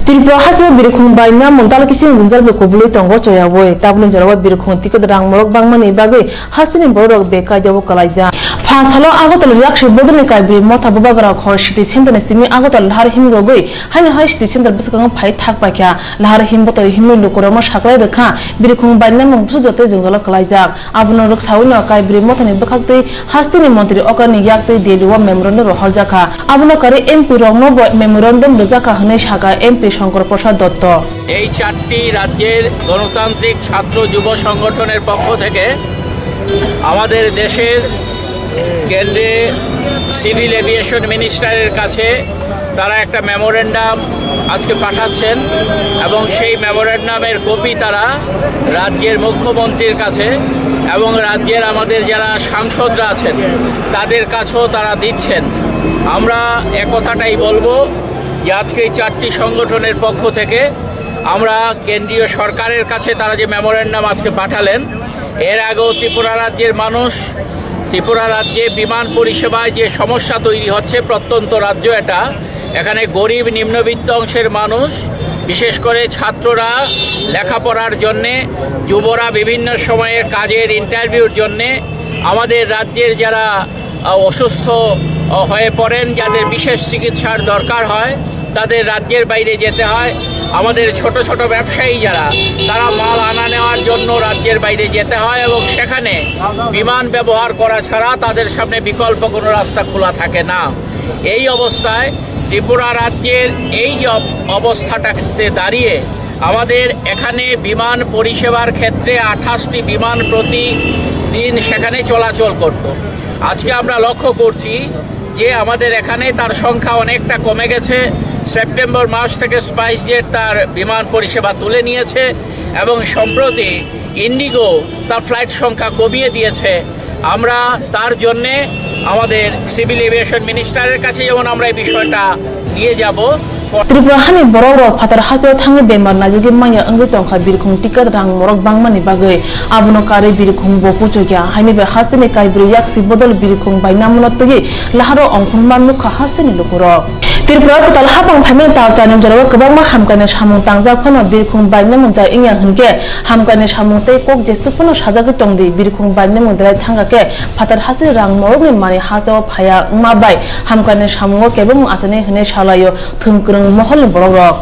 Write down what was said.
Tripura hasib birkhung baina muntal kising gunjal be kobului tongo choyawoi tablun jarawa birkhung tikod rang morok bangmani bage hastini borok beka jawo kalaija phasalo agotol yakshi bodone kaibri motha bubagara khor shiti sintane simi agotol lahar him rogoi haina hai shiti sintar bisakang phai thak pakya lahar him boto himmi lukorama sakrai rekha birkhung baina mungsu jote jungal kalaija abuno rok sawino kaibri mothani bakhakte hastini mantri okani yakte deluwa memorandum rohajaka abuno kare MP rongno memorandum rojaka hne shaka MP Shankar প্রসাদ দত্ত এই চারটি রাজ্যের গণতান্ত্রিক ছাত্র যুব সংগঠনের পক্ষ থেকে আমাদের দেশের কেন্দ্রে সিভিল এভিয়েশন মিনিস্টারের কাছে তারা একটা মেমোরেন্ডাম আজকে পাঠাচ্ছেন এবং সেই মেমোরেন্ডামের কপি তারা রাজ্যের মুখ্যমন্ত্রীর কাছে এবং রাজ্যের আমাদের যারা সাংসদরা আছেন তাদের কাছেও তারা দিচ্ছেন। আমরা একথাটাই বলবো যে আজকে এই চারটি সংগঠনের পক্ষ থেকে আমরা কেন্দ্রীয় সরকারের কাছে তারা যে মেমোরেন্ডাম আজকে পাঠালেন এর আগেও ত্রিপুরা রাজ্যের মানুষ ত্রিপুরা রাজ্যে বিমান পরিষেবায় যে সমস্যা তৈরি হচ্ছে প্রত্যন্ত রাজ্য এটা এখানে গরিব নিম্নবিত্ত অংশের মানুষ বিশেষ করে ছাত্ররা লেখাপড়ার জন্যে যুবরা বিভিন্ন সময়ের কাজের ইন্টারভিউর জন্যে আমাদের রাজ্যের যারা অসুস্থ হয়ে পড়েন যাদের বিশেষ চিকিৎসার দরকার হয় তাদের রাজ্যের বাইরে যেতে হয় আমাদের ছোট ছোট ব্যবসায়ী যারা তারা মাল আনা নেওয়ার জন্য রাজ্যের বাইরে যেতে হয় এবং সেখানে বিমান ব্যবহার করা ছাড়া তাদের সামনে বিকল্প কোনো রাস্তা খোলা থাকে না। এই অবস্থায় ত্রিপুরা রাজ্যের এই অবস্থাটাতে দাঁড়িয়ে আমাদের এখানে বিমান পরিষেবার ক্ষেত্রে 28টি বিমান প্রতিদিন সেখানে চলাচল করত। আজকে আমরা লক্ষ্য করছি যে আমাদের এখানে তার সংখ্যা অনেকটা কমে গেছে। সেপ্টেম্বর মাস থেকে স্পাইসজেট তার বিমান পরিষেবা তুলে নিয়েছে এবং সম্প্রতি ইন্ডিগো তার ফ্লাইট সংখ্যা কমিয়ে দিয়েছে। আমরা তার জন্যে আমাদের সিভিল এভিয়েশন মিনিস্টারের কাছে যেমন আমরা এই বিষয়টা নিয়ে যাব। Tripura hani borok rok phatar hajo thangi bemar najigi maya anggi tongkha birkhung tikat rang morok bangmani bagai abuno kare birkhung bo puchokya haini be hastini kaibri yaksi bodol birkhung baina munotgi laharo ongkhun manu kha hastini lokoro Tripura total hapang phamen taw chanim jaro kwbangma hamkane samung tangjak phono birkhung baina munja ingya hingke hamkane samung tei kok jestu phono sajagi tongdi birkhung baina mundrai thangake phatar hasi rang morok ni mani hajo phaya ma bai hamkane samungo kebum achane hne salayo thungkrung mohol borok rok